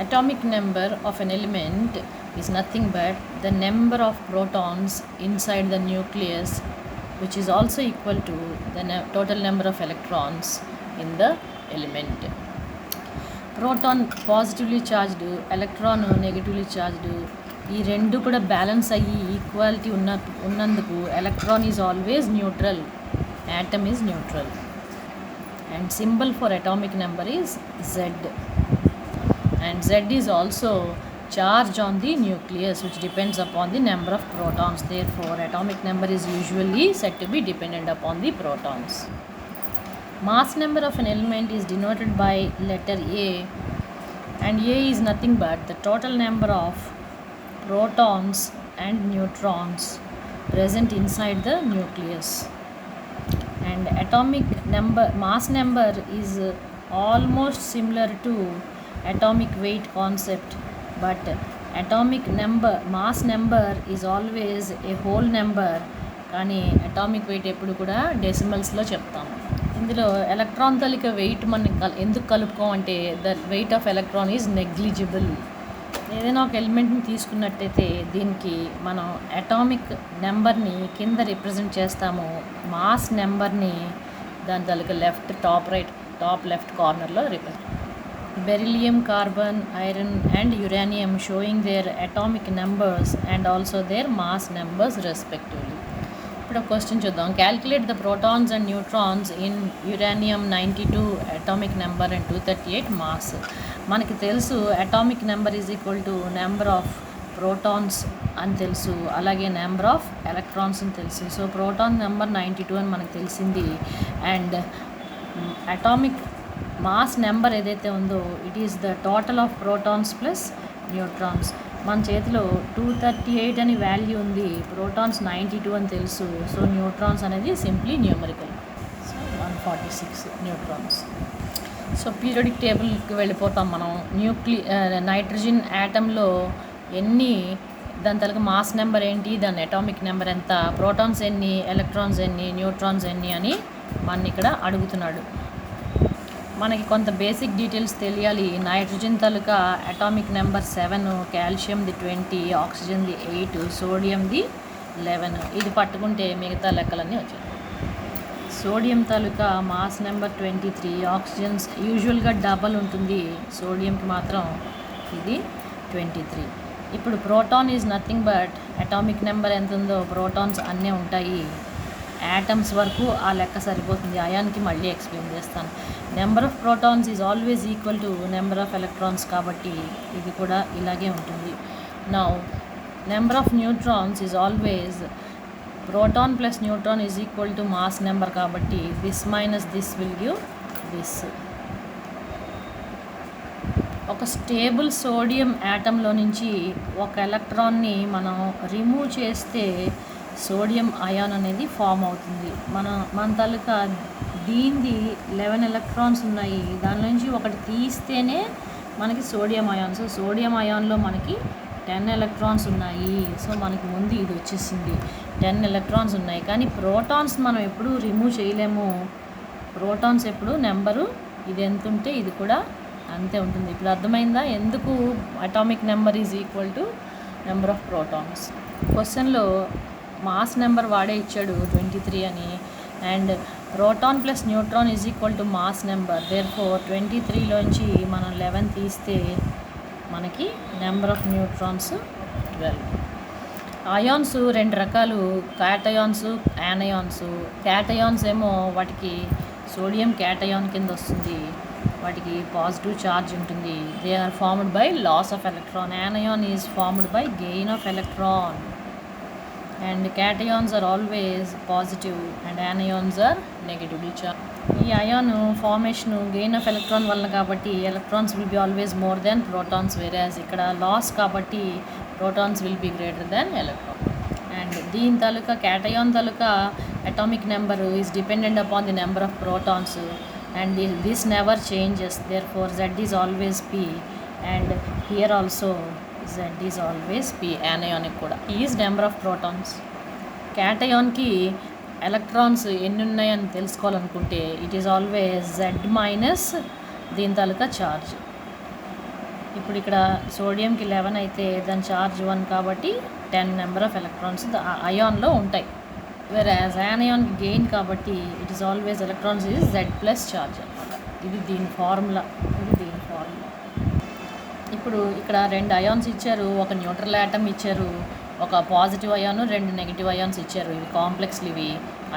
Atomic number of an element is nothing but the number of protons inside the nucleus, which is also equal to the total number of electrons in the element. Proton positively charged, electron negatively charged, ఈ రెండు కూడా balance అయ్యి equality ఉన్నందుకు electron is always neutral, atom is neutral, and symbol for atomic number is Z, and Z is also charge on the nucleus, which depends upon the number of protons. Therefore atomic number is usually said to be dependent upon the protons. Mass number of an element is denoted by letter A, and A is nothing but the total number of protons and neutrons present inside the nucleus. And atomic number, mass number is almost similar to atomic weight concept, but atomic number, mass number is always a whole number, కానీ atomic weight ఎప్పుడు కూడా డెసిమల్స్లో చెప్తాము. ఇందులో electron తాలూకా weight మనం ఎందుకు కలుపుకోమంటే the weight of electron is negligible. ఏదైనా ఒక ఎలిమెంట్ని తీసుకున్నట్టయితే దీనికి మనం అటామిక్ నెంబర్ని కింద రిప్రజెంట్ చేస్తాము, మాస్ నెంబర్ని దాని తాలూకా టాప్ లెఫ్ట్ కార్నర్లో represent. Beryllium, carbon, iron and uranium showing their atomic numbers and also their mass numbers respectively. ఇప్పుడు ఒక క్వశ్చన్ చూద్దాం. Calculate the protons and neutrons in uranium 92 atomic number and 238 mass. మనకి తెలుసు atomic number is equal to number of protons అని తెలుసు, అలాగే number of electrons అని తెలుసు. సో ప్రోటాన్ నెంబర్ 92 అని మనకు తెలిసింది, అండ్ అటామిక్ మాస్ నెంబర్ ఏదైతే ఉందో it is the total of protons plus neutrons. మన చేతిలో 238 అని వాల్యూ ఉంది, ప్రోటాన్స్ 92 అని తెలుసు. సో న్యూట్రాన్స్ అనేది simply numerical. So 146 neutrons. So periodic టేబుల్కి వెళ్ళిపోతాం మనం. నైట్రోజన్ యాటంలో ఎన్ని, దాని తలక మాస్ నెంబర్ ఏంటి, దాని అటామిక్ నెంబర్ ఎంత, ప్రోటాన్స్ ఎన్ని, ఎలక్ట్రాన్స్ ఎన్ని, న్యూట్రాన్స్ ఎన్ని అని మన ఇక్కడ అడుగుతున్నాడు. మనకి కొంత బేసిక్ డీటెయిల్స్ తెలియాలి. నైట్రోజన్ తాలూకా అటామిక్ నెంబర్ 7, కాల్షియంది 20, ఆక్సిజన్ది 8, సోడియంది 11. ఇది పట్టుకుంటే మిగతా లెక్కలన్నీ వచ్చాయి. సోడియం తాలూకా మాస్ నెంబర్ 23, ఆక్సిజన్స్ యూజువల్గా డబల్ ఉంటుంది, సోడియంకి మాత్రం ఇది 23. ఇప్పుడు proton is nothing but atomic number ఎంత ఉందో ప్రోటాన్స్ అన్నీ ఉంటాయి. యాటమ్స్ వరకు ఆ లెక్క సరిపోతుంది, అయాన్కి మళ్ళీ ఎక్స్ప్లెయిన్ చేస్తాను. Number of protons is always equal to number of electrons, కాబట్టి ఇది కూడా ఇలాగే ఉంటుంది. Now number of neutrons is always proton plus neutron is equal to mass number, కాబట్టి this minus this will give this. ఒక stable sodium యాటంలో నుంచి ఒక ఎలక్ట్రాన్ని మనం రిమూవ్ చేస్తే సోడియం అయాన్ అనేది ఫామ్ అవుతుంది. మన తాలూకా దీనిది 11 ఎలక్ట్రాన్స్ ఉన్నాయి, దాని నుంచి ఒకటి తీస్తేనే మనకి సోడియం అయాన్. సో సోడియం అయాన్లో మనకి 10 ఎలక్ట్రాన్స్ ఉన్నాయి. సో మనకి ముందు ఇది వచ్చేసింది, 10 ఎలక్ట్రాన్స్ ఉన్నాయి. కానీ ప్రోటాన్స్ మనం ఎప్పుడూ రిమూవ్ చేయలేము. ప్రోటాన్స్ ఎప్పుడు నెంబరు ఇది ఎంత ఉంటే ఇది కూడా అంతే ఉంటుంది. ఇప్పుడు అర్థమైందా ఎందుకు atomic number is equal to number of protons. క్వశ్చన్లో మాస్ నెంబర్ వాడే ఇచ్చాడు 23 అని, and proton plus neutron is equal to mass number. Therefore 23లోంచి మనం 11 తీస్తే మనకి నెంబర్ ఆఫ్ న్యూట్రాన్స్ 12. అయాన్స్ రెండు రకాలు, క్యాటయాన్స్, యానయాన్స్. క్యాటయాన్స్ ఏమో వాటికి సోడియం క్యాటయాన్ కింద వస్తుంది, వాటికి పాజిటివ్ ఛార్జ్ ఉంటుంది. They are formed by loss of electron. Anion is formed by gain of electron, and cations are always positive and anions are negatively charged. ఈ ion formation gain of electron వల్ల కాబట్టి electrons will be always more than protons, whereas ఇక్కడ loss కాబట్టి protons will be greater than electron. And దీని తాలూకా cation తాలూకా atomic number is dependent upon the number of protons, and this never changes. Therefore Z is always P, and here also Z is always P. anionic కూడా is number of protons. క్యాటయాన్కి electrons ఎన్ని ఉన్నాయని తెలుసుకోవాలనుకుంటే it is always Z minus దీని తాలూకా charge. ఇప్పుడు ఇక్కడ సోడియంకి 11 అయితే దాని ఛార్జ్ 1 కాబట్టి 10 నెంబర్ ఆఫ్ ఎలక్ట్రాన్స్ అయాన్లో ఉంటాయి. whereas anion gain కాబట్టి it is always electrons is Z+ charge అనమాట. ఇది దీని ఫార్ములా. ఇప్పుడు ఇక్కడ 2 అయాన్స్ ఇచ్చారు, ఒక న్యూట్రల్ యాటమ్ ఇచ్చారు, ఒక పాజిటివ్ అయాన్, 2 నెగిటివ్ అయాన్స్ ఇచ్చారు. ఇవి కాంప్లెక్స్లు, ఇవి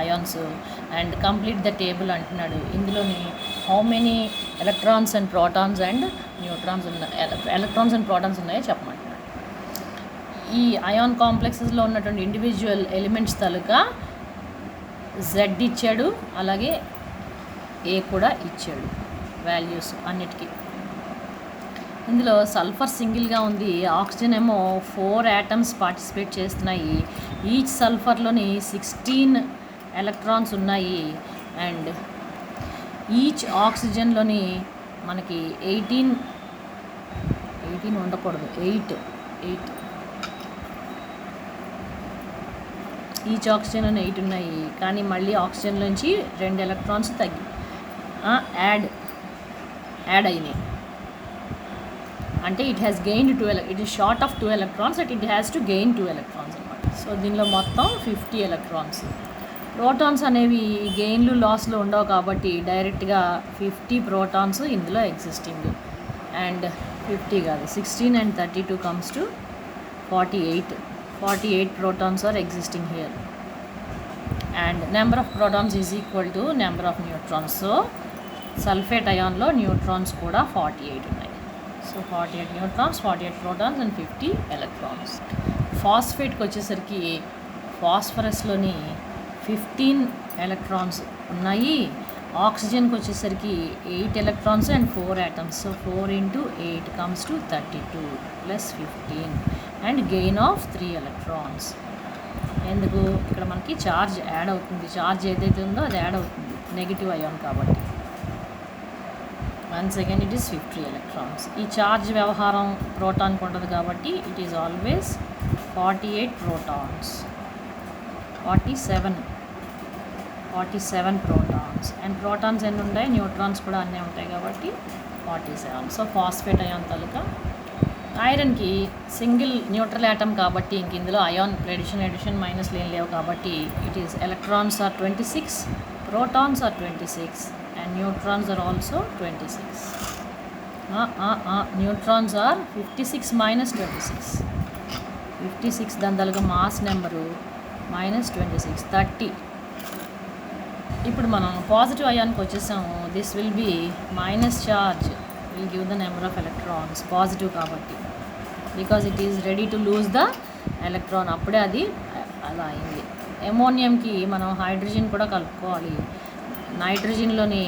ions. And complete the table అంటున్నాడు. ఇందులోని how many electrons and protons and neutrons ఉన్నాయో చెప్పమంటున్నాడు. ఈ అయాన్ కాంప్లెక్సెస్లో ఉన్నటువంటి ఇండివిజువల్ ఎలిమెంట్స్ తాలూకా Z ఇచ్చాడు, అలాగే ఏ కూడా ఇచ్చాడు వాల్యూస్ అన్నిటికీ. ఇందులో సల్ఫర్ సింగిల్గా ఉంది, ఆక్సిజన్ ఏమో 4 యాటమ్స్ పార్టిసిపేట్ చేస్తున్నాయి. ఈచ్ సల్ఫర్లోని 16 ఎలక్ట్రాన్స్ ఉన్నాయి. అండ్ ఈచ్ ఆక్సిజన్లోని మనకి 18 ఉండకూడదు, 8 ఈచ్ ఆక్సిజన్లోని 8 ఉన్నాయి. కానీ మళ్ళీ ఆక్సిజన్లోంచి 2 ఎలక్ట్రాన్స్ యాడ్ అయినాయి. అంటే it has gained 2 it is short of 2 electrons that it has to gain 2 electrons అనమాట. సో దీనిలో మొత్తం 50 ఎలక్ట్రాన్స్. ప్రోటాన్స్ అనేవి గెయిన్లు లాస్లు ఉండవు కాబట్టి డైరెక్ట్గా 50 ప్రోటాన్స్ ఇందులో ఎగ్జిస్టింగ్. అండ్ 50 కాదు, 16 and 32 comes to 48 protons are existing here. And number of protons is equal to number of neutrons. So sulfate ion lo neutrons kuda 48 ఉన్నాయి. So 48 neutrons, 48 protons and 50 electrons. Phosphate కి వచ్చేసరికి ఫాస్ఫరస్లోని 15 electrons ఉన్నాయి. ఆక్సిజన్కి వచ్చేసరికి 8 electrons and 4 atoms. So 4 into 8 comes to 32 plus 15 and gain of 3 electrons. ఎందుకు ఇక్కడ మనకి charge add అవుతుంది, charge ఏదైతే ఉందో అది యాడ్ అవుతుంది, నెగిటివ్ అయాన్ కాబట్టి. Once again it is 50 electrons. ఈ ఛార్జ్ వ్యవహారం ప్రోటాన్కి ఉండదు కాబట్టి it is always 48 protons, 47 protons. And protons ఎన్ని ఉంటాయి, న్యూట్రాన్స్ కూడా అన్నీ ఉంటాయి కాబట్టి 47. సో ఫాస్ఫేట్ అయాన్ తాలూకా. ఐరన్కి సింగిల్ న్యూట్రల్ యాటమ్ కాబట్టి ఇంక ఇందులో అయాన్ ఎడిషన్ మైనస్లు ఏం లేవు కాబట్టి it is electrons are 26, protons are 26 and neutrons are also 26. Neutrons are 56 minus 26. 56 దాని తాలూకా మాస్ నెంబరు -26, 30. ఇప్పుడు మనం పాజిటివ్ అయాన్కి వచ్చేసాము. This will be minus charge will give the number of electrons, positive కాబట్టి, because it is ready to lose the electron. అప్పుడే అది అలా అయింది. అమోనియంకి మనం హైడ్రోజన్ కూడా కలుపుకోవాలి. నైట్రోజన్లోని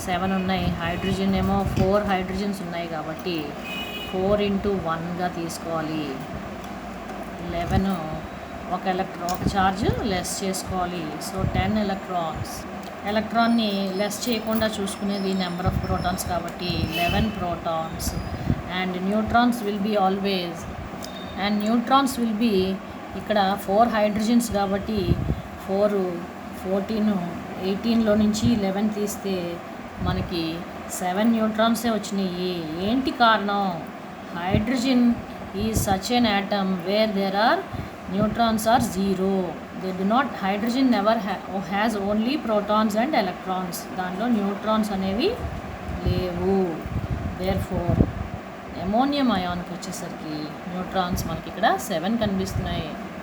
7 ఉన్నాయి, హైడ్రోజన్ ఏమో 4 హైడ్రోజన్స్ ఉన్నాయి కాబట్టి 4 into 1గా తీసుకోవాలి. 11 ఒక ఛార్జ్ లెస్ చేసుకోవాలి. So 10 electrons. ఎలక్ట్రాన్ని లెస్ చేయకుండా చూసుకునేది నెంబర్ ఆఫ్ ప్రోటాన్స్ కాబట్టి 11 protons. And neutrons will be always, and neutrons will be ఇక్కడ 4 హైడ్రోజన్స్ కాబట్టి 4, 14, 18లో నుంచి 11 తీస్తే మనకి 7 న్యూట్రాన్సే వచ్చినాయి. ఏంటి కారణం? Hydrogen is such an atom where there are neutrons are 0. They do not, hydrogen never has only protons and electrons. దాంట్లో neutrons అనేవి లేవు. దేర్ ఫోర్ అమోనియం అయాన్కి వచ్చేసరికి న్యూట్రాన్స్ మనకి ఇక్కడ 7 కనిపిస్తున్నాయి.